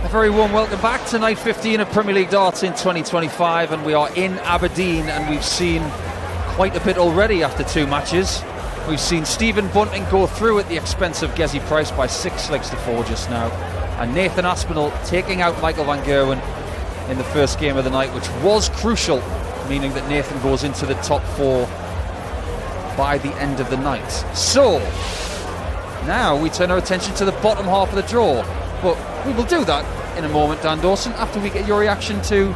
A very warm welcome back to night 15 of Premier League Darts in 2025, and we are in Aberdeen, and we've seen quite a bit already after 2 matches. We've seen Stephen Bunting go through at the expense of Gerwyn Price by 6 legs to 4 just now, and Nathan Aspinall taking out Michael van Gerwen in the first game of the night, which was crucial, meaning that Nathan goes into the top 4 by the end of the night. So now we turn our attention to the bottom half of the draw, but we will do that in a moment, Dan Dawson, after we get your reaction to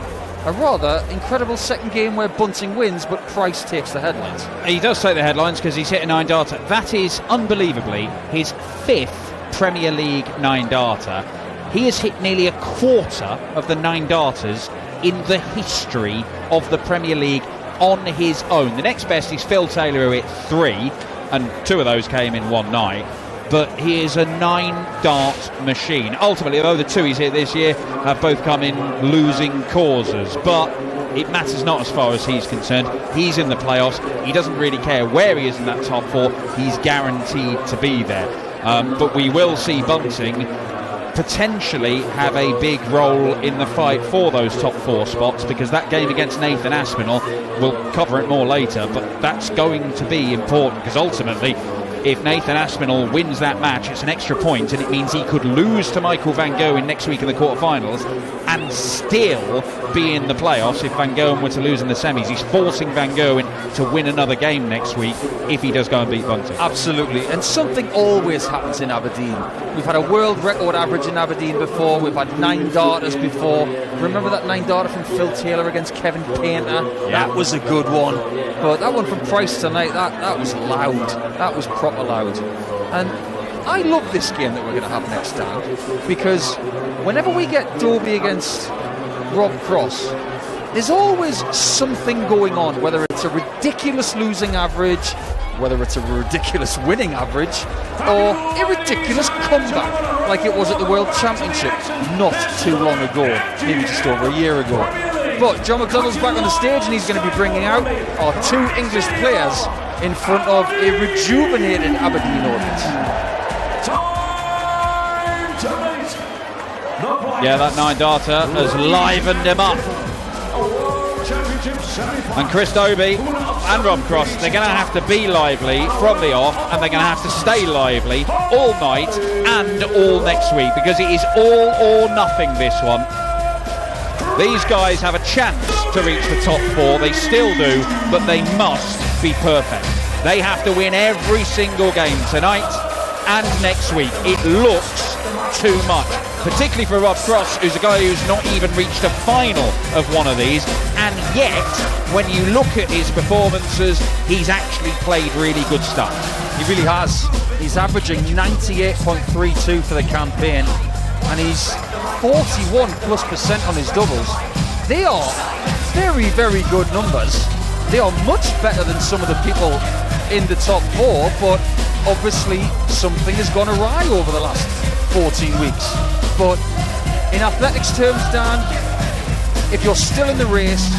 a rather incredible second game where Bunting wins but Price takes the headlines. He does take the headlines because he's hit a 9-darter. That is unbelievably his 5th Premier League 9-darter. He has hit nearly a quarter of the 9-darters in the history of the Premier League on his own. The next best is Phil Taylor, who hit 3, and 2 of those came in one night. But he is a 9-dart machine. Ultimately, though, the 2 he's hit this year have both come in losing causes. But it matters not as far as he's concerned. He's in the playoffs. He doesn't really care where he is in that top 4. He's guaranteed to be there. But we will see Bunting potentially have a big role in the fight for those top 4 spots, because that game against Nathan Aspinall, we'll cover it more later, but that's going to be important, because ultimately if Nathan Aspinall wins that match, it's an extra point, and it means he could lose to Michael van Gerwen next week in the quarterfinals and still be in the playoffs if Van Gerwen were to lose in the semis. He's forcing Van Gerwen to win another game next week if he does go and beat Bunting. Absolutely, and something always happens in Aberdeen. We've had a world record average in Aberdeen before, we've had 9-darters before. Remember that 9-darter from Phil Taylor against Kevin Painter? Yeah. That was a good one. But that one from Price tonight, that was loud. That was proper loud. And I love this game that we're going to have next, Dan, because whenever we get Dobby against Rob Cross, there's always something going on, whether it's a ridiculous losing average, whether it's a ridiculous winning average, or a ridiculous comeback like it was at the World Championship not too long ago, maybe just over a year ago. But John McDonnell's back on the stage, and he's going to be bringing out our 2 English players in front of a rejuvenated Aberdeen audience. Yeah, that 9-darter has livened him up. And Chris Dobey and Rob Cross, they're going to have to be lively from the off, and they're going to have to stay lively all night and all next week, because it is all or nothing, this one. These guys have a chance to reach the top 4. They still do, but they must be perfect. They have to win every single game tonight and next week. It looks too much, particularly for Rob Cross, who's a guy who's not even reached a final of one of these, and yet when you look at his performances, he's actually played really good stuff. He really has. He's averaging 98.32 for the campaign, and he's 41+% on his doubles. They are very, very good numbers. They are much better than some of the people in the top 4, but obviously something has gone awry over the last 14 weeks. But in athletics terms, Dan, if you're still in the race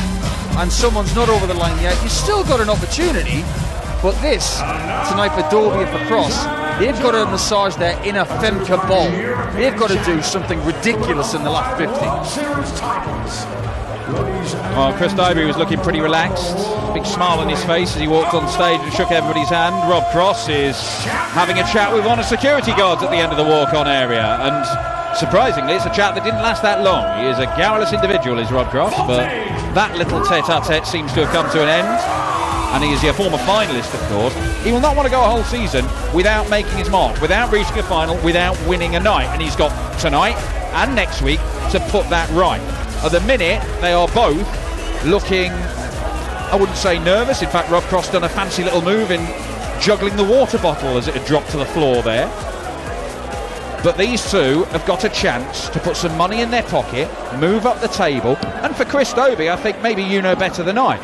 and someone's not over the line yet, you've still got an opportunity. But this, tonight for Dobby and for Cross, they've got to massage their inner Femke ball. They've got to do something ridiculous in the last 50. Well, Chris Dobey was looking pretty relaxed, big smile on his face as he walked on stage and shook everybody's hand. Rob Cross is having a chat with one of the security guards at the end of the walk-on area, and surprisingly it's a chat that didn't last that long. He is a garrulous individual, is Rob Cross, but that little tete-a-tete seems to have come to an end, and he is a former finalist, of course. He will not want to go a whole season without making his mark, without reaching a final, without winning a night, and he's got tonight and next week to put that right. At the minute, they are both looking, I wouldn't say nervous. In fact, Rob Cross done a fancy little move in juggling the water bottle as it had dropped to the floor there. But these 2 have got a chance to put some money in their pocket, move up the table, and for Chris Dobey, I think maybe you know better than I.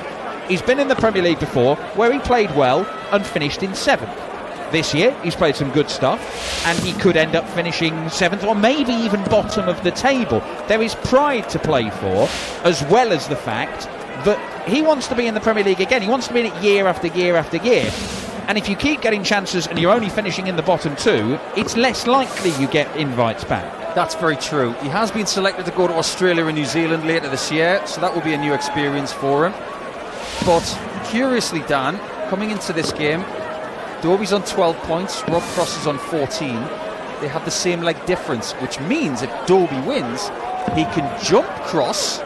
He's been in the Premier League before, where he played well and finished in 7th. This year, he's played some good stuff, and he could end up finishing 7th or maybe even bottom of the table. There is pride to play for, as well as the fact that he wants to be in the Premier League again. He wants to be in it year after year after year. And if you keep getting chances and you're only finishing in the bottom two, it's less likely you get invites back. That's very true. He has been selected to go to Australia and New Zealand later this year, so that will be a new experience for him. But curiously, Dan, coming into this game, Dobby's on 12 points, Rob Cross is on 14. They have the same leg difference, which means if Dobby wins, he can jump Cross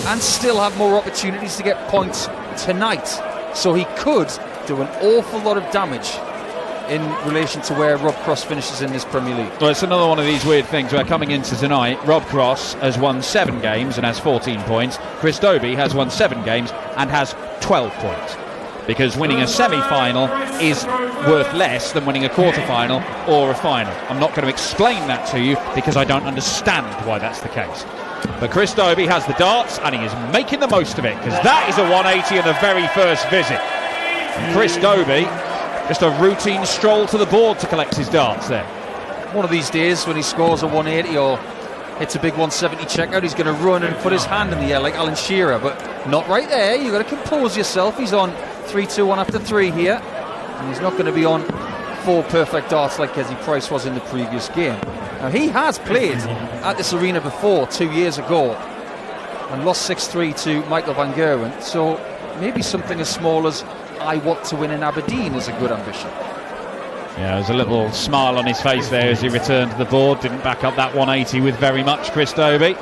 and still have more opportunities to get points tonight. So he could do an awful lot of damage in relation to where Rob Cross finishes in this Premier League. Well, it's another one of these weird things where coming into tonight, Rob Cross has won 7 games and has 14 points. Chris Dobey has won 7 games and has 12 points. Because winning a semi-final is worth less than winning a quarter-final or a final. I'm not going to explain that to you because I don't understand why that's the case. But Chris Dobey has the darts and he is making the most of it, because that is a 180 in the very first visit. And Chris Dobey, just a routine stroll to the board to collect his darts there. One of these days when he scores a 180 or hits a big 170 checkout, he's going to run and put his hand in the air like Alan Shearer, but not right there. You've got to compose yourself. He's on 3-2-1 after 3 here, and he's not going to be on 4 perfect darts like Gerwyn Price was in the previous game. Now, he has played at this arena before 2 years ago and lost 6-3 to Michael van Gerwen, so maybe something as small as I want to win in Aberdeen is a good ambition. Yeah, there's a little smile on his face there as he returned to the board. Didn't back up that 180 with very much, Chris Dobey.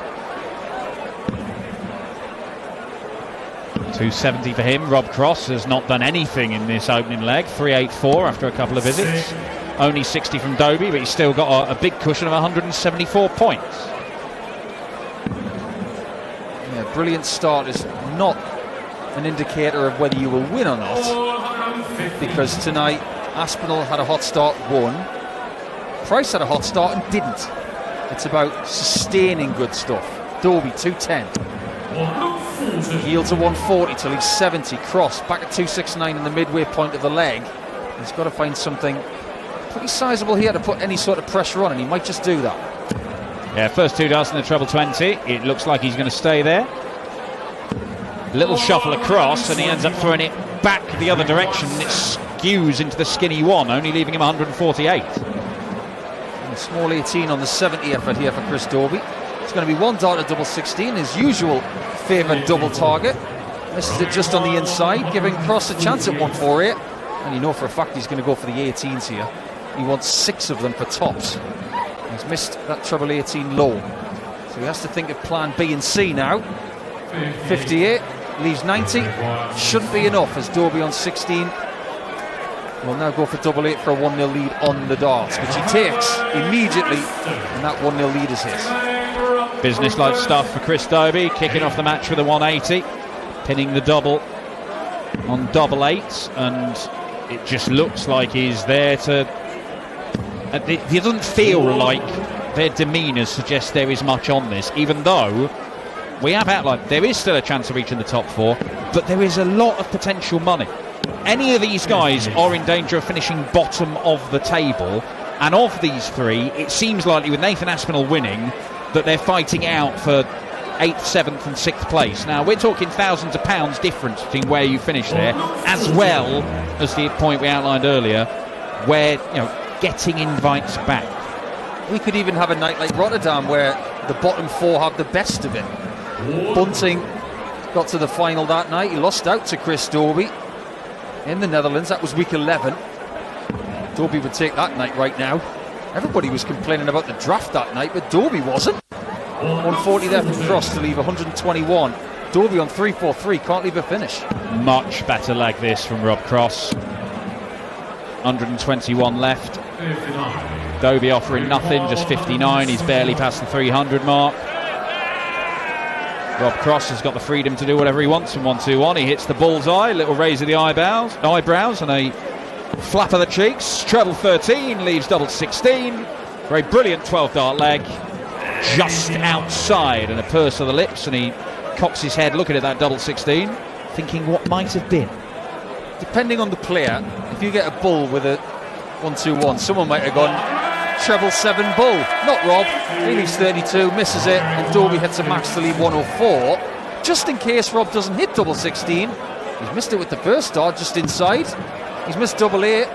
270 for him. Rob Cross has not done anything in this opening leg. 384 after a couple of visits. Only 60 from Dobey, but he's still got a big cushion of 174 points. Yeah, brilliant start is not an indicator of whether you will win or not, because tonight Aspinall had a hot start, won. Price had a hot start and didn't. It's about sustaining good stuff. Dobey 210. Yields a 140 till he's 70. Cross back at 269 in the midway point of the leg. He's got to find something pretty sizable here to put any sort of pressure on, and he might just do that. Yeah, first 2 darts in the treble 20. It looks like he's going to stay there. Little shuffle across, and he ends up throwing it back the other direction, and it skews into the skinny 1, only leaving him 148. And a small 18 on the 70 effort here for Chris Dobey. It's going to be 1 dart at double 16, his usual favoured double target. Misses it just on the inside, giving Cross a chance at 148. And you know for a fact he's going to go for the 18s here. He wants 6 of them for tops. He's missed that treble 18 low, so he has to think of plan B and C now. 58 leaves 90. Shouldn't be enough, as Dobey on 16 will now go for double 8 for a 1-0 lead on the darts, which he takes immediately, and that 1-0 lead is his. Business-like stuff for Chris Dobey, kicking off the match with a 180, pinning the double on double 8s, and it just looks like he's there to... It doesn't feel like their demeanour suggests there is much on this, even though we have outlined there is still a chance of reaching the top 4, but there is a lot of potential money. Any of these guys are in danger of finishing bottom of the table, and of these 3, it seems likely with Nathan Aspinall winning that they're fighting out for 8th, 7th and 6th place. Now we're talking thousands of pounds difference between where you finish there, as well as the point we outlined earlier where, you know, getting invites back. We could even have a night like Rotterdam where the bottom 4 have the best of it. Bunting got to the final that night. He lost out to Chris Dobey in the Netherlands. That was week 11. Dobey would take that night right now. Everybody was complaining about the draft that night, but Dobey wasn't. 140 there from Cross to leave 121. Dobey on 343, can't leave a finish. Much better leg this from Rob Cross. 121 left. Dobey offering nothing, just 59. He's barely past the 300 mark. Rob Cross has got the freedom to do whatever he wants from 1-2-1. He hits the bullseye, little raise of the eyebrows and a flap of the cheeks. Treble 13 leaves double 16. Very brilliant 12 dart leg, just outside, and a purse of the lips, and he cocks his head looking at that double 16, thinking what might have been. Depending on the player, if you get a bull with a 1-2-1, someone might have gone treble 7 bull. Not Rob. He leaves 32, misses it, and Dobey hits a max to leave 104. Just in case Rob doesn't hit double 16, he's missed it with the first dart just inside. He's missed double 8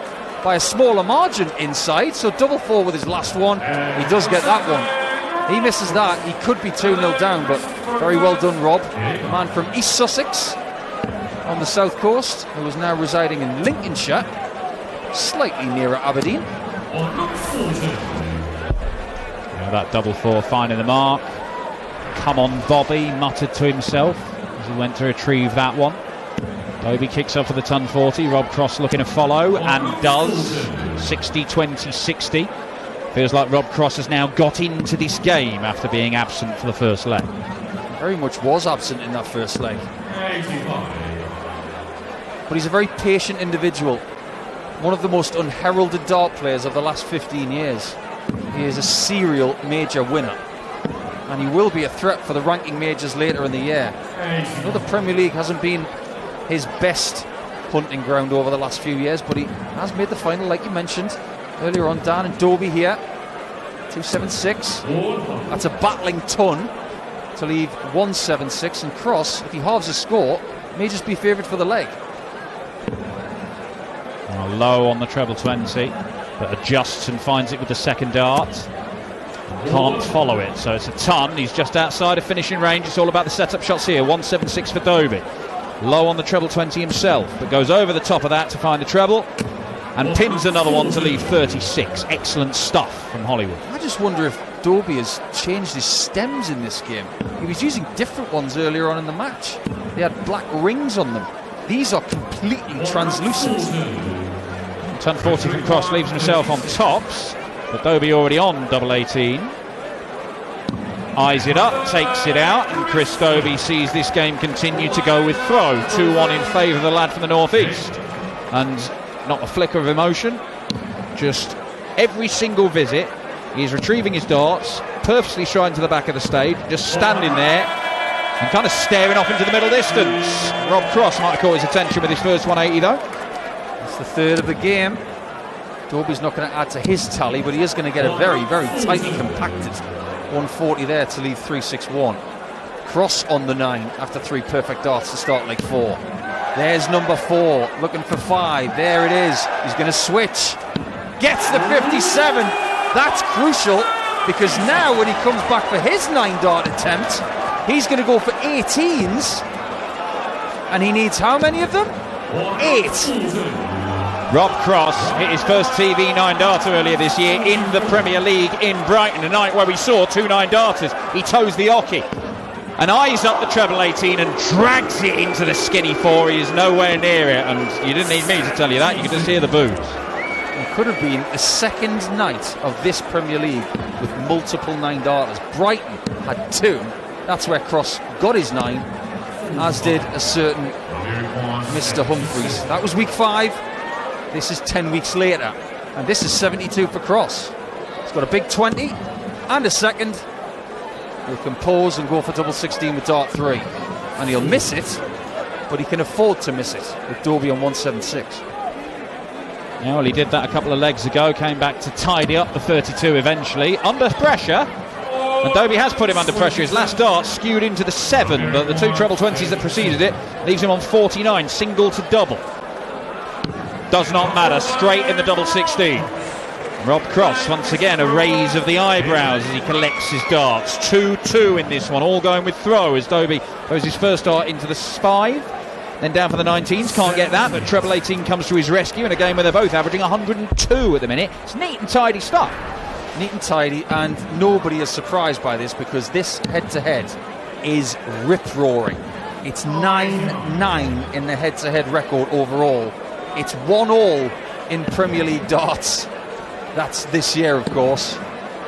by a smaller margin inside, so double 4 with his last one. He does get that one. He misses that. He could be 2-0 down, but very well done, Rob. The man from East Sussex on the south coast, who is now residing in Lincolnshire, slightly nearer Aberdeen. That double 4 finding the mark. Come on, Dobby, muttered to himself as he went to retrieve that one. Dobby kicks up for the ton 40. Rob Cross looking to follow, and does. 60-20-60. Feels like Rob Cross has now got into this game after being absent for the first leg. Very much was absent in that first leg. But he's a very patient individual. One of the most unheralded dart players of the last 15 years. He is a serial major winner, and he will be a threat for the ranking majors later in the year. I know the Premier League hasn't been his best hunting ground over the last few years, but he has made the final, like you mentioned earlier on. Dan and Dobby here, 276. That's a battling ton to leave 176, and Cross, if he halves his score, may just be favoured for the leg. Low on the treble 20, but adjusts and finds it with the second dart. Can't follow it, so it's a ton. He's just outside of finishing range. It's all about the setup shots here. 176 for Dobby. Low on the treble 20 himself, but goes over the top of that to find the treble and pins another one to leave 36. Excellent stuff from Hollywood. I just wonder if Dobby has changed his stems in this game. He was using different ones earlier on in the match. They had black rings on them. These are completely translucent. Ton 40 from Cross leaves himself on tops, but Dobby already on double 18. Eyes it up, takes it out, and Chris Dobey sees this game continue to go with throw. 2-1 in favour of the lad from the northeast. And not a flicker of emotion, just every single visit he's retrieving his darts, purposely shying to the back of the stage, just standing there and kind of staring off into the middle distance. Rob Cross might have caught his attention with his first 180 though. It's the third of the game. Dobby's not going to add to his tally, but he is going to get a very, very tightly compacted 140 there to leave 361. Cross on the 9 after 3 perfect darts to start leg 4. There's number 4 looking for 5. There it is. He's going to switch. Gets the 57. That's crucial, because now when he comes back for his 9 dart attempt, he's going to go for 18s, and he needs how many of them? 8. Rob Cross hit his first TV 9-darter earlier this year in the Premier League in Brighton, a night where we saw 2 9-darters. He toes the hockey and eyes up the treble 18 and drags it into the skinny 4. He is nowhere near it, and you didn't need me to tell you that. You could just hear the boos. It could have been the second night of this Premier League with multiple 9-darters. Brighton had 2. That's where Cross got his 9, as did a certain Mr. Humphries. That was week 5. This is 10 weeks later, and this is 72 for Cross. He's got a big 20 and a second. He can pause and go for double 16 with dart 3, and he'll miss it, but he can afford to miss it with Dobby on 176. Yeah, well, he did that a couple of legs ago, came back to tidy up the 32 eventually, under pressure, and Dobby has put him under pressure. His last dart skewed into the 7, but the 2 treble 20s that preceded it leaves him on 49, single to double. Does not matter, straight in the double 16. Rob Cross, once again, a raise of the eyebrows as he collects his darts. 2-2 in this one, all going with throw as Dobby throws his first dart into the 5. Then down for the 19s, can't get that, but treble 18 comes to his rescue in a game where they're both averaging 102 at the minute. It's neat and tidy stuff. Neat and tidy, and nobody is surprised by this, because this head-to-head is rip-roaring. It's 9-9 in the head-to-head record overall. It's 1-all in Premier League darts. That's this year, of course.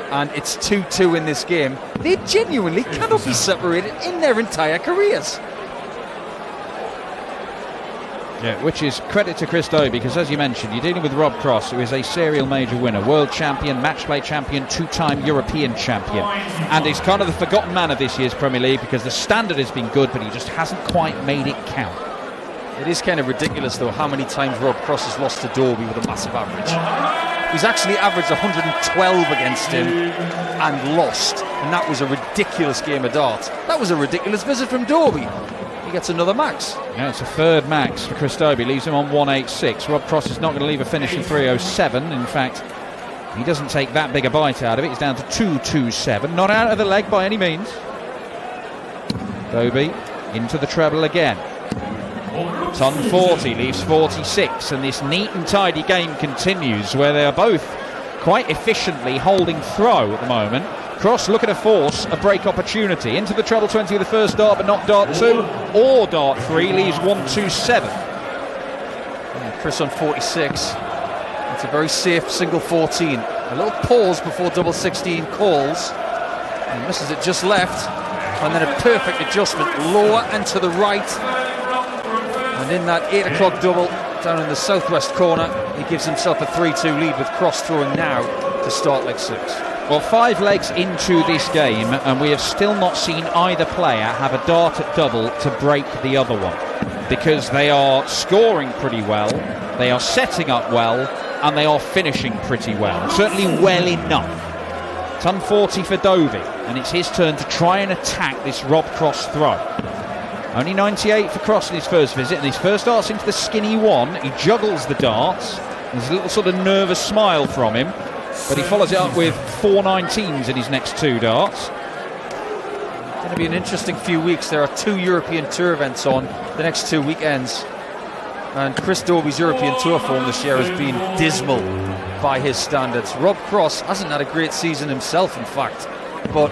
And it's 2-2 in this game. They genuinely cannot be separated in their entire careers. Yeah, which is credit to Chris Dobey, because as you mentioned, you're dealing with Rob Cross, who is a serial major winner, world champion, match play champion, 2-time European champion, and he's kind of the forgotten man of this year's Premier League, because the standard has been good, but he just hasn't quite made it count. It is kind of ridiculous, though, how many times Rob Cross has lost to Dobby with a massive average. He's actually averaged 112 against him and lost, and that was a ridiculous game of darts. That was a ridiculous visit from Dobby. He gets another max. Yeah, it's a third max for Chris Dobey, leaves him on 186. Rob Cross is not going to leave a finish in 307. In fact, he doesn't take that big a bite out of it. He's down to 227. Not out of the leg by any means. Dobey into the treble again. Ton 40 leaves 46, and this neat and tidy game continues where they are both quite efficiently holding throw at the moment. Cross looking to force a break opportunity into the treble 20 with the first dart, but not dart 2 or dart 3, leaves 127. Yeah, Chris on 46. It's a very safe single 14. A little pause before double 16 calls. And misses it just left. And then a perfect adjustment lower and to the right. And in that 8 o'clock double down in the southwest corner, he gives himself a 3-2 lead with Cross throwing now to start leg 6. Well, 5 legs into this game, and we have still not seen either player have a dart at double to break the other one, because they are scoring pretty well, they are setting up well, and they are finishing pretty well. Certainly well enough. Ton 40 for Dobey, and it's his turn to try and attack this Rob Cross throw. Only 98 for Cross in his first visit, and his first dart's into the skinny 1. He juggles the darts. There's a little sort of nervous smile from him, but he follows it up with 4 19s in his next 2 darts. It's going to be an interesting few weeks. There are 2 European Tour events on the next 2 weekends, and Chris Dobey's European Tour form this year has been dismal by his standards. Rob Cross hasn't had a great season himself, in fact, but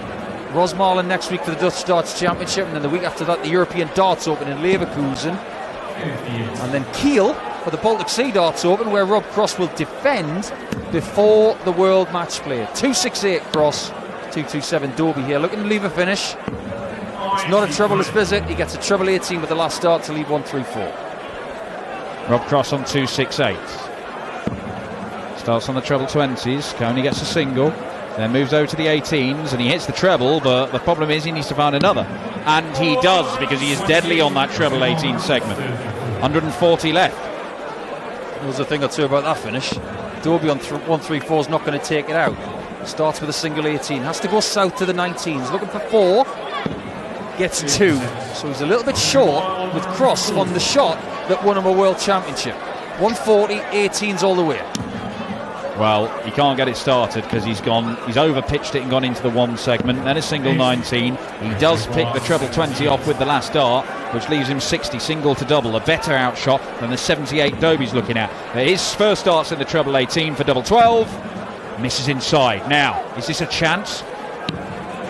Rosmalen next week for the Dutch Darts Championship, and then the week after that the European Darts Open in Leverkusen, and then Kiel for the Baltic Sea Darts Open, where Rob Cross will defend before the World Match Play. 268 Cross, 227 Dobey here, looking to leave a finish. It's not a troubleless visit. He gets a treble 18 with the last start to leave 134. Rob Cross on 268. Starts on the treble 20s. Coney gets a single, then moves over to the 18s, and he hits the treble, but the problem is he needs to find another, and he does, because he is deadly on that treble 18 segment. 140 left. There was a thing or two about that finish. Dobey on 134 is not going to take it out. Starts with a single 18, has to go south to the 19s, looking for 4, gets 2, so he's a little bit short with Cross on the shot that won him a World Championship. 140, 18s all the way. Well, he can't get it started because he's over-pitched it and gone into the 1 segment, then a single 19. He does pick the treble 20 off with the last dart, which leaves him 60, single to double, a better outshot than the 78 Dobey's looking at. His first dart's in the treble 18 for double 12, misses inside. Now, is this a chance?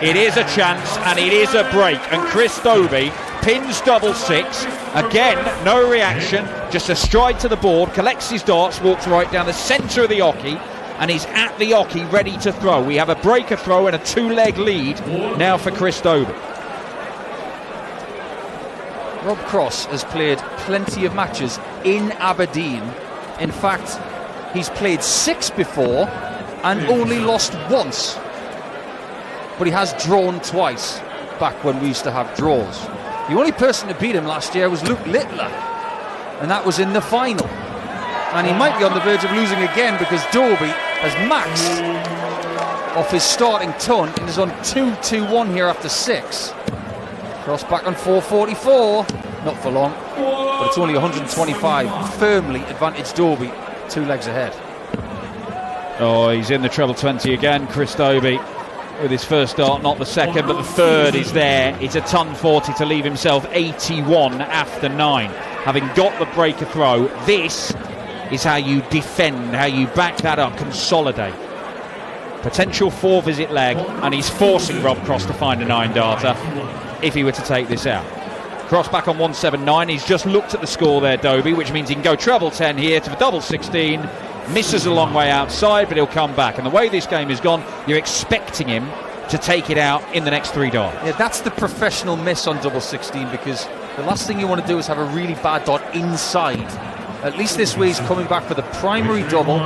It is a chance, and it is a break, and Chris Dobey pins double 6. Again, no reaction, just a stride to the board, collects his darts, walks right down the centre of the oche, and he's at the oche ready to throw. We have a breaker throw and a 2-leg lead now for Chris Dobey. Rob Cross has played plenty of matches in Aberdeen. In fact, he's played 6 before and only lost once. But he has drawn twice, back when we used to have draws. The only person to beat him last year was Luke Littler, and that was in the final. And he might be on the verge of losing again, because Dobey has maxed off his starting ton and is on 2-2-1 here after 6. Cross back on 444, not for long, but it's only 125. Firmly advantage Dobey, 2 legs ahead. Oh, he's in the treble 20 again, Chris Dobey, with his first dart, not the second, but the third is there. It's a ton 40 to leave himself 81 after 9. Having got the breaker throw, this is how you defend, how you back that up, consolidate. Potential 4-visit leg, and he's forcing Rob Cross to find a 9-darter if he were to take this out. Cross back on 179. He's just looked at the score there, Dobey, which means he can go treble 10 here to the double 16. Misses a long way outside, but he'll come back. And the way this game has gone, you're expecting him to take it out in the next 3 darts. Yeah, that's the professional miss on double 16, because the last thing you want to do is have a really bad dot inside. At least this way he's coming back for the primary double.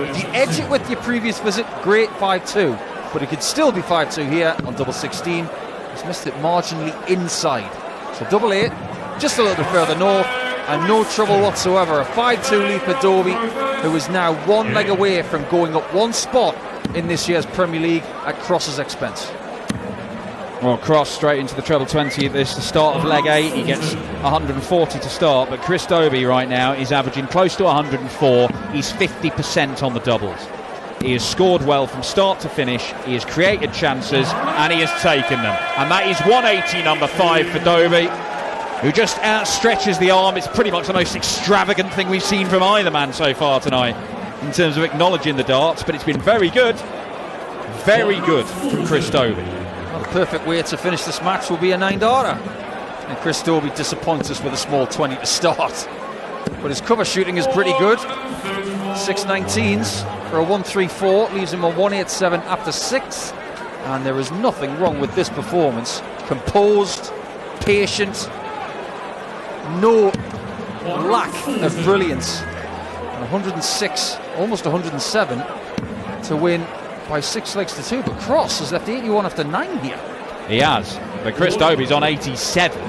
If you edge it with your previous visit, great, 5-2. But it could still be 5-2 here on double 16. He's missed it marginally inside. So double 8, just a little bit further north, and no trouble whatsoever. A 5-2 lead for Dobey, who is now 1 leg away from going up 1 spot in this year's Premier League at Cross's expense. Well, Cross straight into the treble 20 at this, the start of leg 8. He gets 140 to start, but Chris Dobey right now is averaging close to 104. He's 50% on the doubles. He has scored well from start to finish. He has created chances and he has taken them. And that is 180, number 5 for Dobey, who just outstretches the arm. It's pretty much the most extravagant thing we've seen from either man so far tonight in terms of acknowledging the darts, but it's been very good from Chris Dobey. Well, the perfect way to finish this match will be a 9-darter. And Chris Dobey disappoints us with a small 20 to start. But his cover shooting is pretty good. 6 19s for a 134, leaves him on 187 after 6. And there is nothing wrong with this performance. Composed, patient, no lack of brilliance. And 106, almost 107 to win by 6 legs to 2. But Cross has left 81 after 9 here. He has, but Chris Dobey's on 87,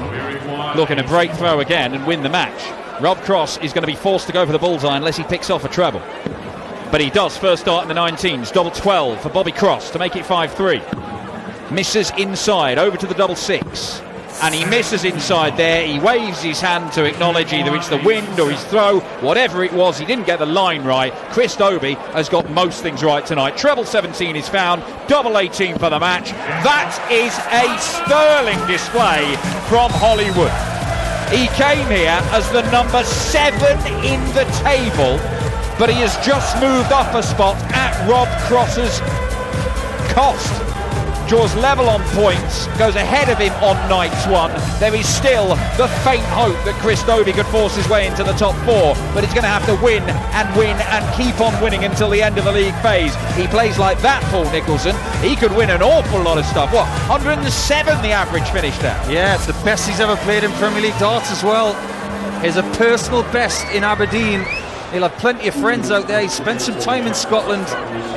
looking to break through again and win the match. Rob Cross is going to be forced to go for the bullseye unless he picks off a treble. But he does. First start in the 19s, double 12 for Bobby Cross to make it 5-3. Misses inside, over to the double 6. And he misses inside there. He waves his hand to acknowledge either it's the wind or his throw, whatever it was. He didn't get the line right. Chris Dobey has got most things right tonight. Treble 17 is found, double 18 for the match. That is a sterling display from Hollywood. He came here as the number 7 in the table, but he has just moved up a spot at Rob Cross's cost. Draws level on points, goes ahead of him on nights 1. There is still the faint hope that Chris Dobey could force his way into the top 4, but he's going to have to win and keep on winning until the end of the league phase. He plays like that, Paul Nicholson. He could win an awful lot of stuff. What, 107 the average finished at? Yeah, it's the best he's ever played in Premier League darts as well. He's a personal best in Aberdeen. He'll have plenty of friends out there. He spent some time in Scotland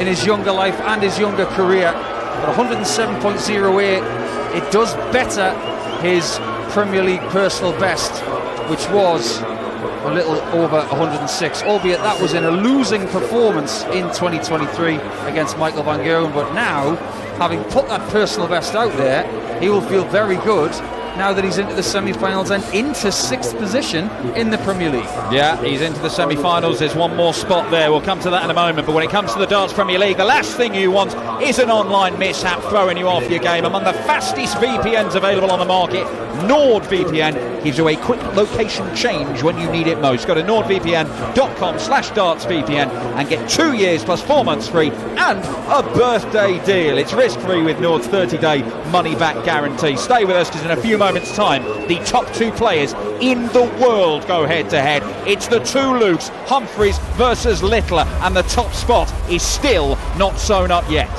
in his younger life and his younger career. But 107.08, it does better his Premier League personal best, which was a little over 106, albeit that was in a losing performance in 2023 against Michael van Gerwen. But now, having put that personal best out there, he will feel very good now that he's into the semi-finals and into 6th position in the Premier League. Yeah, he's into the semi-finals. There's one more spot there. We'll come to that in a moment. But when it comes to the Darts Premier League, the last thing you want is an online mishap throwing you off your game. Among the fastest VPNs available on the market, NordVPN gives you a quick location change when you need it most. Go to nordvpn.com/dartsvpn and get 2 years plus 4 months free and a birthday deal. It's risk-free with Nord's 30-day money-back guarantee. Stay with us because in a few moments' time, the top 2 players in the world go head-to-head. It's the 2 Lukes, Humphries versus Littler, and the top spot is still not sewn up yet.